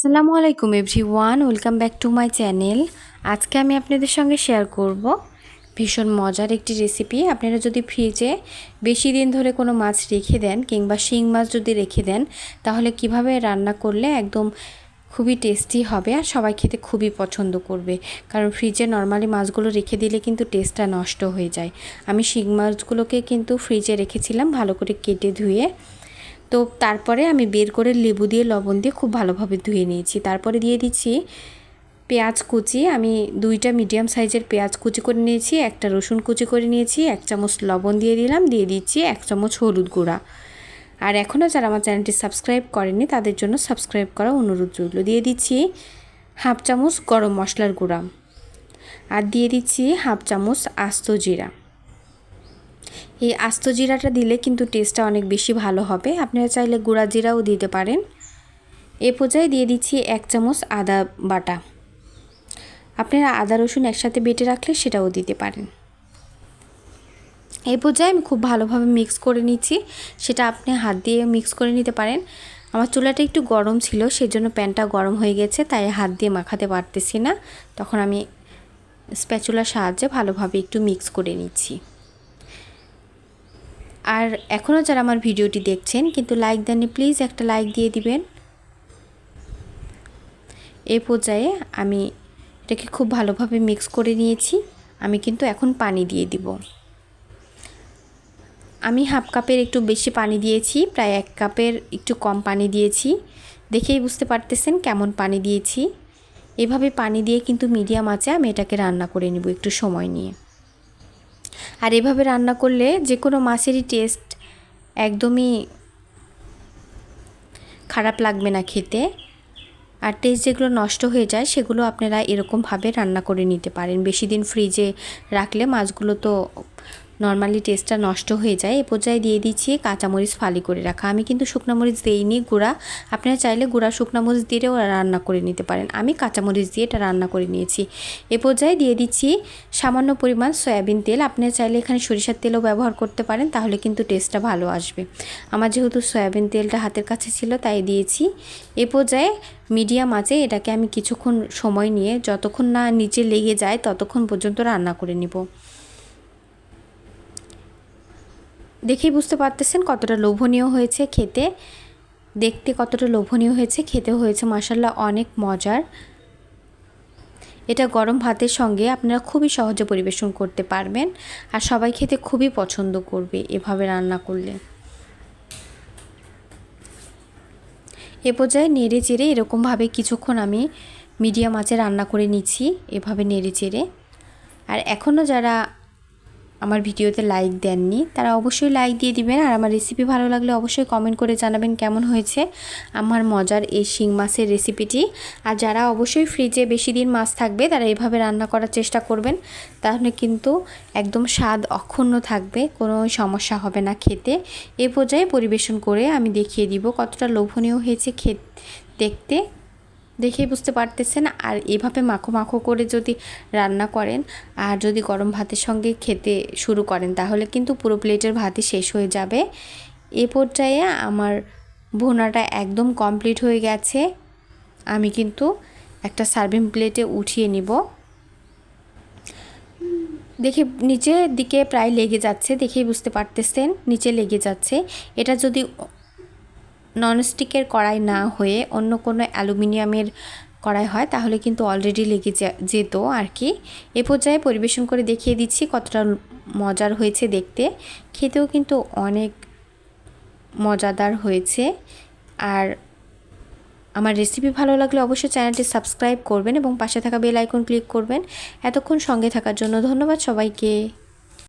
আসসালামু আলাইকুম everyone, welcome back to my channel. আজকে আমি আপনাদের সঙ্গে শেয়ার করব ভীষণ মজার একটি রেসিপি। আপনারা যদি ফ্রিজে বেশি দিন ধরে কোনো মাছ রেখে দেন কিংবা শিং মাছ যদি রেখে দেন, তাহলে কিভাবে রান্না করলে একদম খুবই টেস্টি হবে আর সবাই খেতে খুবই পছন্দ করবে। কারণ ফ্রিজে নর্মালি মাছগুলো রেখে দিলে কিন্তু টেস্টটা নষ্ট হয়ে যায়। আমি শিং মাছগুলোকে কিন্তু ফ্রিজে রেখেছিলাম ভালো করে কেটে ধুয়ে। তো তারপরে আমি বের করে লেবু দিয়ে লবণ দিয়ে খুব ভালোভাবে ধুয়ে নিয়েছি। তারপরে দিয়ে দিচ্ছি পেঁয়াজ কুচি। আমি 2টা মিডিয়াম সাইজের পেঁয়াজ কুচি করে নিয়েছি, একটা রসুন কুচি করে নিয়েছি, 1 চামচ লবণ দিয়ে দিলাম, দিয়ে দিচ্ছি 1 চামচ হলুদ গুঁড়া। আর এখনও যারা আমার চ্যানেলটি সাবস্ক্রাইব করেনি তাদের জন্য সাবস্ক্রাইব করা অনুরোধ রইল। দিয়ে দিচ্ছি 1/2 চামচ গরম মশলার গুঁড়া, আর দিয়ে দিচ্ছি 1/2 চামচ আস্ত জিরা। এই আস্ত জিরাটা দিলে কিন্তু টেস্টটা অনেক বেশি ভালো হবে। আপনারা চাইলে গুঁড়া জিরাও দিতে পারেন। এ পর্যায়ে দিয়ে দিচ্ছি 1 চামচ আদা বাটা। আপনারা আদা রসুন একসাথে বেটে রাখলে সেটাও দিতে পারেন। এই পর্যায়ে আমি খুব ভালোভাবে মিক্স করে নিচ্ছি। সেটা আপনি হাত দিয়ে মিক্স করে নিতে পারেন। আমার চুলাটা একটু গরম ছিল, সেজন্য প্যানটা গরম হয়ে গেছে, তাই হাত দিয়ে মাখাতে পারতেছি না। তখন আমি স্প্যাচুলার সাহায্যে ভালোভাবে একটু মিক্স করে নিচ্ছি। আর এখনও যারা আমার ভিডিওটি দেখছেন কিন্তু লাইক দেননি, প্লিজ একটা লাইক দিয়ে দিবেন। এই পর্যায়ে আমি এটাকে খুব ভালোভাবে মিক্স করে নিয়েছি। আমি কিন্তু এখন পানি দিয়ে দিব। আমি 1/2 কাপের একটু বেশি পানি দিয়েছি, প্রায় 1 কাপের একটু কম পানি দিয়েছি। দেখেই বুঝতে পারতেছেন কেমন পানি দিয়েছি। এভাবে পানি দিয়ে কিন্তু মিডিয়াম আঁচে আমি এটাকে রান্না করে নিব একটু সময় নিয়ে। আর এভাবে রান্না করলে যে কোনো মাছেরই টেস্ট একদমই খারাপ লাগবে না খেতে। আর টেস্ট যেগুলো নষ্ট হয়ে যায় সেগুলো আপনারা এরকমভাবে রান্না করে নিতে পারেন। বেশি দিন ফ্রিজে রাখলে মাছগুলো তো নর্মালি টেস্টটা নষ্ট হয়ে যায়। এ পর্যায়ে দিয়ে দিচ্ছি কাঁচামরিচ ফালি করে রাখা। আমি কিন্তু শুকনো মরিচ দিইনি, গুঁড়া। আপনারা চাইলে গুঁড়া শুকনো মরিচ দিয়েও রান্না করে নিতে পারেন। আমি কাঁচামরিচ দিয়ে এটা রান্না করে নিয়েছি। এ পর্যায়ে দিয়ে দিচ্ছি সামান্য পরিমাণ সয়াবিন তেল। আপনারা চাইলে এখানে সরিষার তেলও ব্যবহার করতে পারেন, তাহলে কিন্তু টেস্টটা ভালো আসবে। আমার যেহেতু সয়াবিন তেলটা হাতের কাছে ছিল তাই দিয়েছি। এ পর্যায়ে মিডিয়াম আঁচে এটাকে আমি কিছুক্ষণ সময় নিয়ে, যতক্ষণ না নিচে লেগে যায় ততক্ষণ পর্যন্ত রান্না করে নিব। দেখেই বুঝতে পারতেছেন কতটা লোভনীয় হয়েছে খেতে, দেখতে কতটা লোভনীয় হয়েছে, খেতেও হয়েছে মাশাআল্লাহ অনেক মজার। এটা গরম ভাতের সঙ্গে আপনারা খুবই সহজে পরিবেশন করতে পারবেন আর সবাই খেতে খুবই পছন্দ করবে এভাবে রান্না করলে। এ পর্যায়ে নেড়ে চেড়ে এরকমভাবে কিছুক্ষণ আমি মিডিয়াম আঁচে রান্না করে নিচ্ছি, এভাবে নেড়ে চেড়ে। আর এখনও যারা আমার ভিডিওতে লাইক দেননি তারা অবশ্যই লাইক দিয়ে দিবেন। আর আমার রেসিপি ভালো লাগলে অবশ্যই কমেন্ট করে জানাবেন কেমন হয়েছে আমার মজার এই শিং মাছের রেসিপিটি। আর যারা অবশ্যই ফ্রিজে বেশি দিন মাছ থাকবে তারা এভাবে রান্না করার চেষ্টা করবেন, তাহলে কিন্তু একদম স্বাদ অক্ষুণ্ণ থাকবে, কোনো সমস্যা হবে না খেতে। এই পর্যায়ে পরিবেশন করে আমি দেখিয়ে দিব কতটা লোভনীয় হয়েছে দেখতে। দেখেই বুঝতে পারতেছেন। আর এভাবে মাখো মাখো করে যদি রান্না করেন আর যদি গরম ভাতের সঙ্গে খেতে শুরু করেন তাহলে কিন্তু পুরো প্লেটের ভাতই শেষ হয়ে যাবে। এ পর্যায়ে আমার ভুনাটা একদম কমপ্লিট হয়ে গেছে। আমি কিন্তু একটা সার্ভিং প্লেটে উঠিয়ে নিব। দেখে নিচের দিকে প্রায় লেগে যাচ্ছে, দেখেই বুঝতে পারতেছেন নিচে লেগে যাচ্ছে। এটা যদি ননস্টিকের কড়াই না হয়ে অন্য কোনো অ্যালুমিনিয়ামের কড়াই হয় তাহলে কিন্তু অলরেডি লেগে যেত আর কি। এ পর্যায়ে পরিবেশন করে দেখিয়ে দিচ্ছি কতটা মজার হয়েছে দেখতে, খেতেও কিন্তু অনেক মজাদার হয়েছে। আর আমার রেসিপি ভালো লাগলে অবশ্যই চ্যানেলটি সাবস্ক্রাইব করবেন এবং পাশে থাকা বেল আইকন ক্লিক করবেন। এতক্ষণ সঙ্গে থাকার জন্য ধন্যবাদ সবাইকে।